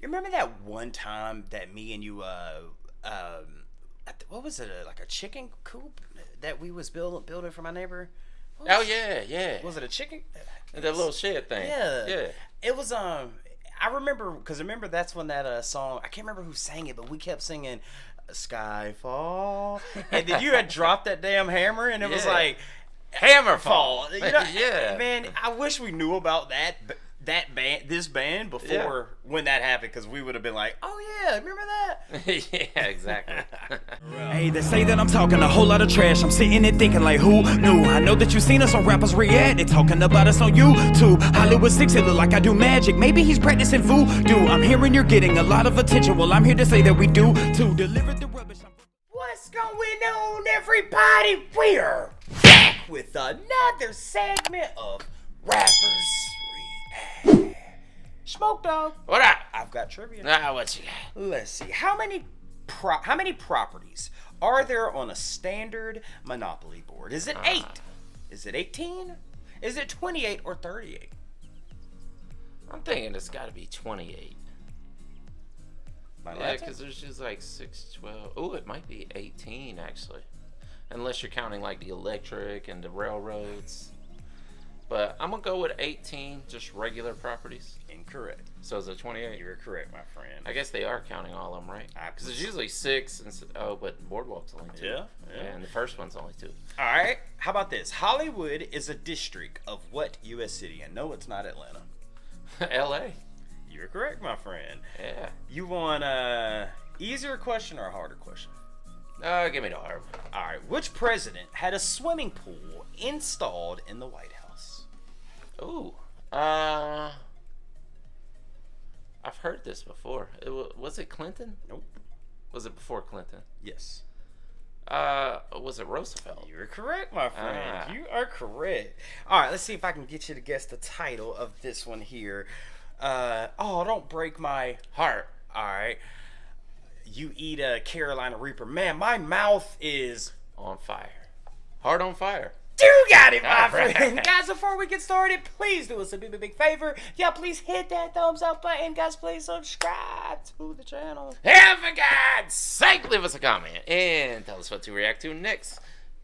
You remember that one time that me and you, what was it, like a chicken coop that we was building for my neighbor? Oh yeah, yeah. Was it a chicken? That little shed thing. Yeah. Yeah. It was I remember because that's when that song, I can't remember who sang it, but we kept singing Skyfall, and then you had dropped that damn hammer, and it was like Hammerfall. You know, Yeah. man, I wish we knew about this band before when that happened, because we would have been like, oh yeah, remember that? Yeah, exactly. Hey, they say that I'm talking a whole lot of trash. I'm sitting there thinking like, who knew? I know that you seen us on Rappers React. They talking about us on YouTube. Hollywood 6, it look like I do magic. Maybe he's practicing voodoo. I'm hearing you're getting a lot of attention. Well, I'm here to say that we do to deliver the rubbish. What's going on, everybody? We're back with another segment of Rappers React. Smoke Dog. What up? I've got trivia. What you got? Let's see. How many properties are there on a standard Monopoly board? Is it 8? Is it 18? Is it 28 or 38? I'm thinking it's got to be 28. Yeah, because there's just like 6, 12. Oh, it might be 18 actually, unless you're counting like the electric and the railroads. But I'm gonna go with 18, just regular properties. Incorrect. So is it 28? You're correct, my friend. I guess they are counting all of them, right? Because it's usually 6. But Boardwalk's only 2. Yeah. And the first one's only 2. All right. How about this? Hollywood is a district of what U.S. city? And no, it's not Atlanta. L.A. You're correct, my friend. Yeah. You want easier question or a harder question? Give me the hard one. All right. Which president had a swimming pool installed in the White House? Ooh. I've heard this before. Was it Clinton? Nope. Was it before Clinton? Yes. Was it Roosevelt? You're correct, my friend. You are correct. All right, let's see if I can get you to guess the title of this one here. Don't break my heart. All right. You eat a Carolina Reaper. Man, my mouth is on fire. Heart on fire. You got it, my friend. Guys, before we get started, please do us a big favor. Yeah, please hit that thumbs up button. Guys, please subscribe to the channel. And for God's sake, leave us a comment and tell us what to react to next.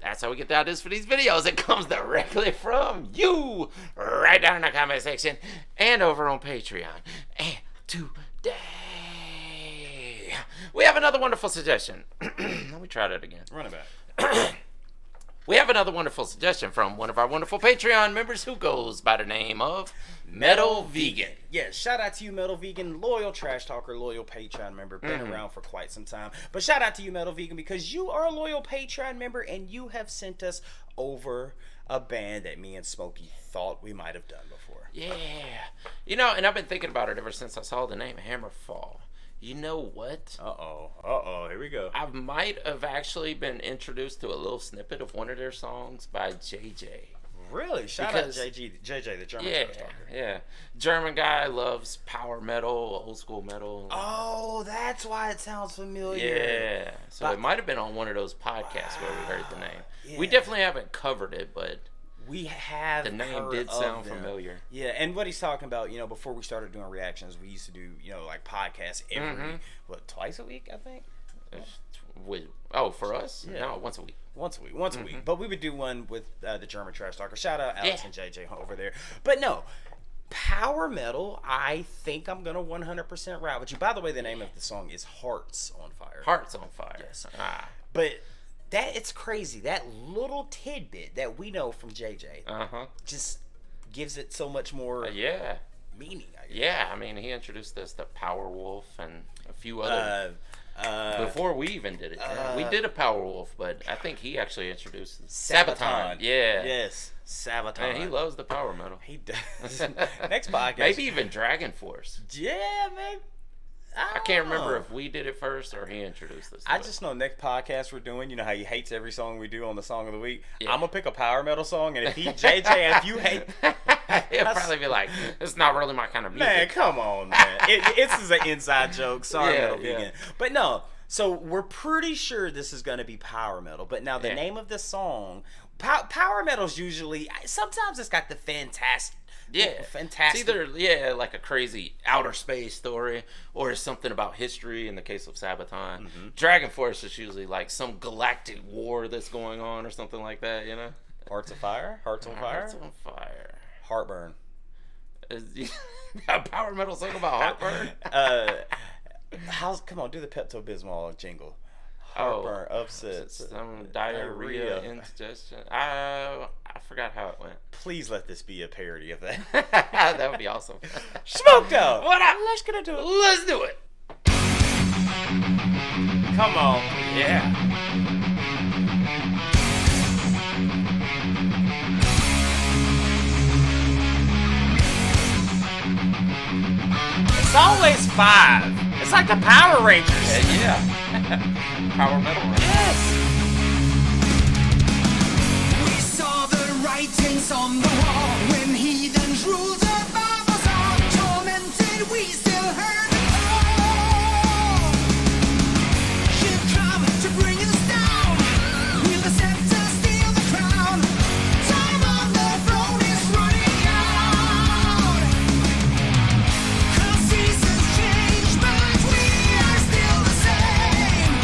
That's how we get the ideas for these videos. It comes directly from you, right down in the comment section and over on Patreon. And today, we have another wonderful suggestion. Let me try that again. Run it back. We have another wonderful suggestion from one of our wonderful Patreon members who goes by the name of Metal Vegan. Yes, shout out to you, Metal Vegan, loyal trash talker, loyal Patreon member, been around for quite some time. But shout out to you, Metal Vegan, because you are a loyal Patreon member and you have sent us over a band that me and Smokey thought we might have done before. Yeah. You know, and I've been thinking about it ever since I saw the name Hammerfall. You know what? Here we go. I might have actually been introduced to a little snippet of one of their songs by JJ. Really? Shout out to JJ, the German trash talker. Yeah. German guy, loves power metal, old school metal. Oh, that's why it sounds familiar. Yeah. So it might have been on one of those podcasts where we heard the name. Yeah. We definitely haven't covered it, but we have the name heard did sound of them. familiar. Yeah, and what he's talking about, before we started doing reactions, we used to do, like podcasts every, twice a week, I think? For us? Yeah. No, once a week. Once a week. But we would do one with the German trash talker. Shout out Alex and JJ over there. But no, power metal, I think I'm going to 100% ride with you. By the way, the name of the song is Hearts on Fire. Hearts on Fire. Yes. But it's crazy. That little tidbit that we know from JJ just gives it so much more meaning, I guess. Yeah, I mean, he introduced us to Powerwolf and a few other... before we even did it. We did a Powerwolf, but I think he actually introduced Sabaton. Yeah. Yes, Sabaton. Man, he loves the power metal. He does. Next podcast. Maybe even Dragon Force. Yeah, maybe. I can't remember if we did it first or he introduced us. I just know next podcast we're doing, you know how he hates every song we do on the Song of the Week? Yeah. I'm going to pick a power metal song, and if JJ, and if you hate... He'll probably be like, it's not really my kind of music. Man, come on, man. It's an inside joke. Sorry, Metal Vegan. But no, so we're pretty sure this is going to be power metal. But now the name of this song, power metal's usually, sometimes it's got the Yeah, fantastic. It's either like a crazy outer space story, or it's something about history. In the case of Sabaton, Dragon Force is usually like some galactic war that's going on, or something like that. You know, Hearts of Fire, Hearts on Fire, Hearts on Fire, Heartburn. A power metal song about heartburn. Come on, do the Pepto Bismol jingle. Heartburn, upset, some diarrhea, indigestion. I forgot how it went. Please let this be a parody of that. That would be awesome. Smoked out. What up? Let's get into it. Let's do it. Come on. Yeah. It's always 5. It's like the Power Rangers. Yeah. Power metal. Right? Yes. We saw the writings on the wall when heathens ruled above us all. Tormented, we still heard the call. She'll come to bring us down. Will the scepter steal the crown? Time on the throne is running out. 'Cause seasons change, but we are still the same.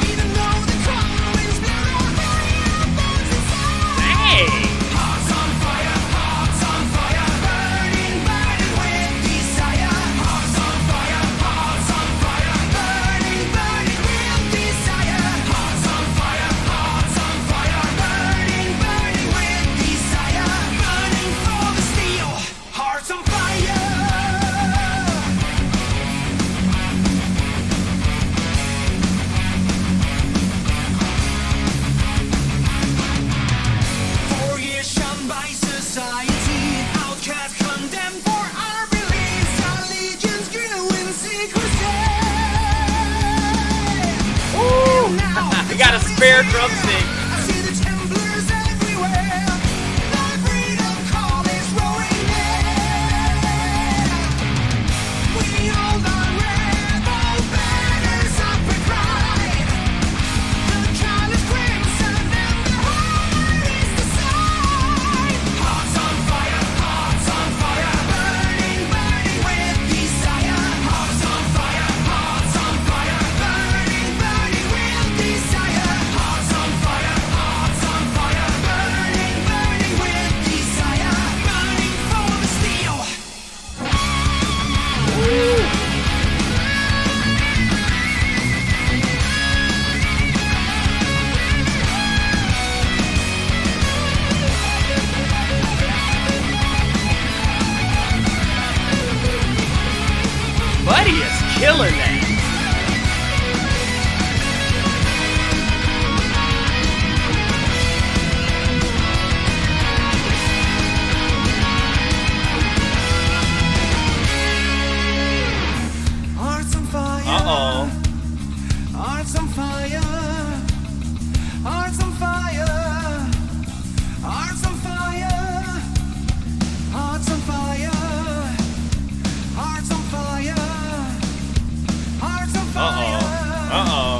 Even though the cold winds blow, fire burns inside. Hey. Hearts on fire, burning, burning with desire. Hearts on fire, burning, burning with desire. Hearts on fire, burning, burning with desire. Burning for the steel, hearts on fire. For years shunned by society, outcast condemned for our beliefs, our legions grew in secrecy. Ooh. Now We got a spare drumstick. I see the Templars everywhere. The freedom call is rolling in. We hold our rebel banners up and cry. The colors crimson and the heart is the sign. Hearts on fire, burning, burning with desire. Hearts on fire, burning, burning with desire. Hearts on fire, burning, burning with desire. Burning for the steel. Buddy is killing that. Hearts on fire. Uh-oh. Hearts on fire. Hearts on fire. Hearts on fire. Hearts on fire. Hearts on fire. Hearts on fire. Uh-oh.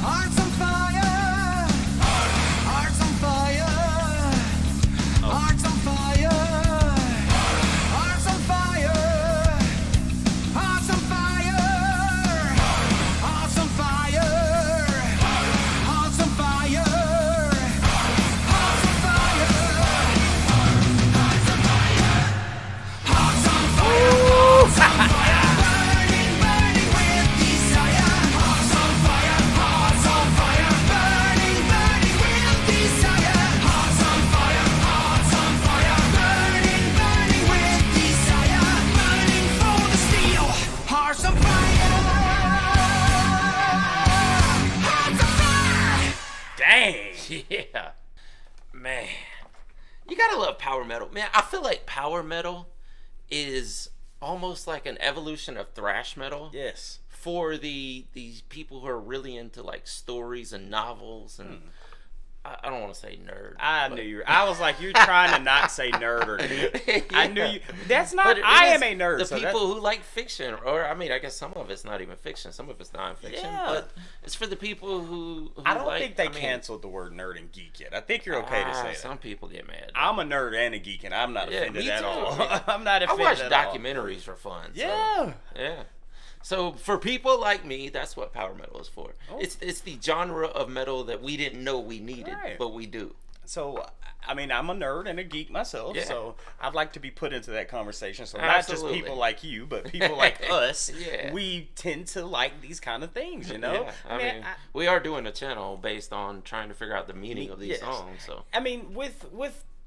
Hearts on fire. Hearts on fire. Hearts on fire. Hearts on fire. Hearts on fire. Hearts on fire. Hearts on fire. Hearts on fire. Hearts on fire. Burning, burning with desire. Hearts on fire. Burning, burning with desire. Hearts on fire. Burning, burning with desire. Burning for the steel. Hearts on fire. Hearts on fire. Dang. Yeah, man, you gotta love power metal, man. I feel like power metal is almost like an evolution of thrash metal. Yes. For these people who are really into like stories and novels and I don't want to say nerd. I knew you were. I was like, you're trying to not say nerd or nerd. Yeah. I knew you. That's not. But I am a nerd. The so people who like fiction, or I mean, I guess some of it's not even fiction. Some of it's non-fiction. Yeah. But it's for the people who I don't like, think they canceled the word nerd and geek yet. I think you're okay to say that. Some people get mad. I'm a nerd and a geek, and I'm not offended me at too. all. I'm not I offended watch at all. documentaries for fun. Yeah. So, yeah. So for people like me, that's what power metal is for. Oh. It's the genre of metal that we didn't know we needed, Right. but we do. So, I mean, I'm a nerd and a geek myself, Yeah. so I'd like to be put into that conversation. So not Absolutely. just people like you, but people like us. Yeah. We tend to like these kind of things, you know? Yeah. I mean, we are doing a channel based on trying to figure out the meaning of these Yes. songs. So I mean, with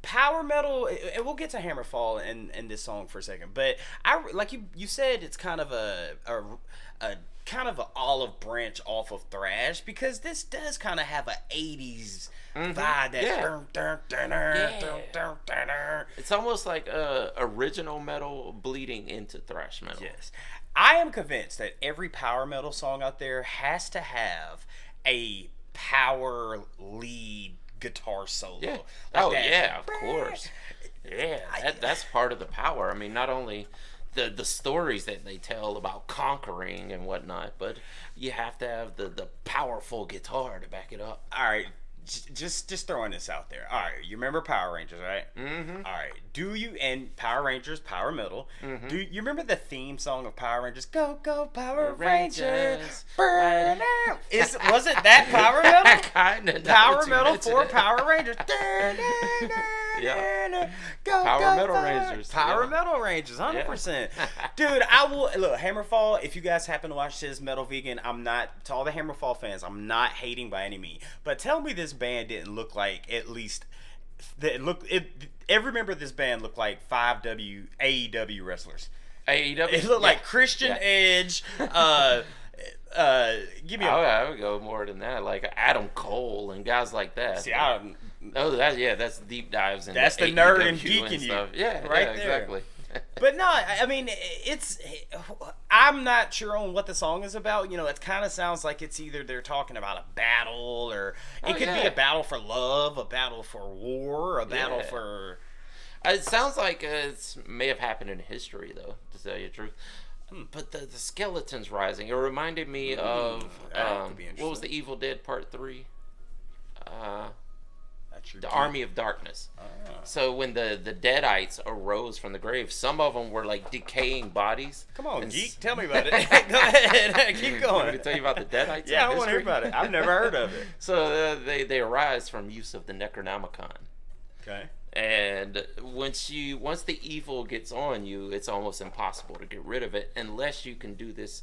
power metal, and we'll get to Hammerfall in this song for a second, but I like you said, it's kind of a kind of an olive branch off of thrash, because this does kind of have a 80s vibe. That it's almost like original metal bleeding into thrash metal. Yes. I am convinced that every power metal song out there has to have a power lead guitar solo. Yeah. Like that. Yeah, of course. Yeah, that's part of the power. I mean, not only the stories that they tell about conquering and whatnot, but you have to have the powerful guitar to back it up. All right, just throwing this out there. All right, you remember Power Rangers, right? Mm-hmm. All right, do you, and Power Rangers, Power Metal, do you remember the theme song of Power Rangers? Go, go, Power Rangers, burn out. Was it that Power Metal? Kinda. Power Metal for Power Rangers. Yeah. Go, Power go, Metal Rangers. Power Yeah. Metal Rangers, 100%. Dude, I will look Hammerfall. If you guys happen to watch this Metal Vegan, I'm not, to all the Hammerfall fans, I'm not hating by any means. But tell me this band didn't look like, at least every member of this band looked like 5W AEW wrestlers. AEW. It looked like Christian Edge. Give me I would go more than that, like Adam Cole and guys like that. See, that's deep dives into that's the nerd and AEW geek in you. stuff. Yeah, right yeah, there. exactly. But no, I mean, I'm not sure on what the song is about. You know, it kind of sounds like it's either they're talking about a battle, or it could be a battle for love, a battle for war, a battle for... It sounds like it may have happened in history, though, to tell you the truth. But the skeletons rising, it reminded me of what was the Evil Dead Part 3? The Army of Darkness. So when the Deadites arose from the grave, some of them were like decaying bodies. Come on, geek, tell me about it. Go ahead, keep going. Want me to tell you about the Deadites? Yeah, I want to hear about it. I've never heard of it. So they arise from use of the Necronomicon. Okay. And once the evil gets on you, it's almost impossible to get rid of it unless you can do this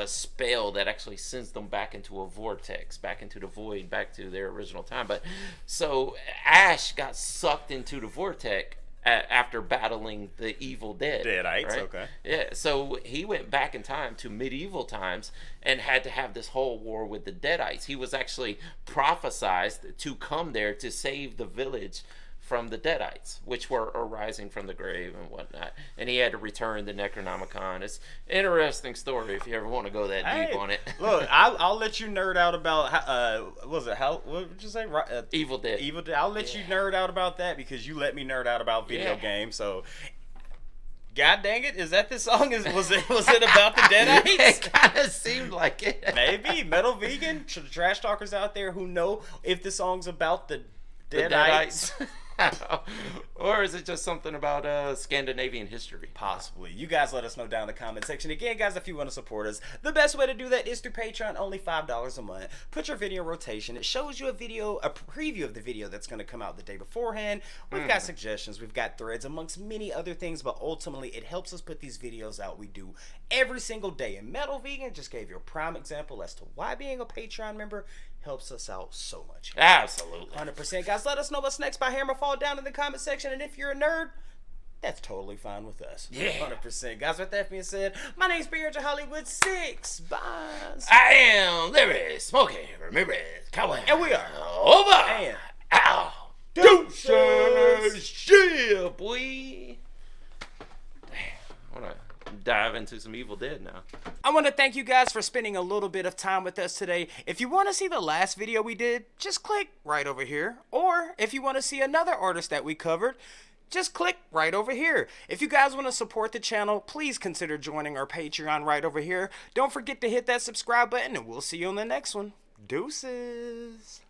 spell that actually sends them back into a vortex, back into the void, back to their original time. But so Ash got sucked into the vortex after battling the evil Deadites, right? Okay. Yeah, so he went back in time to medieval times and had to have this whole war with the Deadites. He was actually prophesized to come there to save the village from the Deadites, which were arising from the grave and whatnot, and he had to return the Necronomicon. It's an interesting story if you ever want to go that deep on it. Look, I'll let you nerd out about what did you say? Evil Dead. Evil Dead. I'll let you nerd out about that because you let me nerd out about video games. So, God dang it, is that the song? Was it about the Deadites? It kind of seemed like it. Maybe Metal Vegan trash talkers out there who know if the song's about the Deadites. Or is it just something about Scandinavian history? Possibly. You guys let us know down in the comment section. Again, guys, if you want to support us, the best way to do that is through Patreon, only $5 a month. Put your video in rotation. It shows you a preview of the video that's going to come out the day beforehand. We've got suggestions, we've got threads, amongst many other things, but ultimately it helps us put these videos out. We do every single day. And Metal Vegan just gave you a prime example as to why being a Patreon member helps us out so much. Absolutely. 100%. Guys, let us know what's next by Hammerfall down in the comment section. And if you're a nerd, that's totally fine with us. Yeah. 100%. Guys, with that being said, my name's Beard Hollywood 6. Bye. I am Larry Smokey Ramirez Cowboy. And we are over. And out. deuces. Yeah, boy. Damn. What a dive into some Evil Dead now. I want to thank you guys for spending a little bit of time with us today. If you want to see the last video we did, just click right over here. Or if you want to see another artist that we covered, just click right over here. If you guys want to support the channel, please consider joining our Patreon right over here. Don't forget to hit that subscribe button, and we'll see you on the next one. Deuces.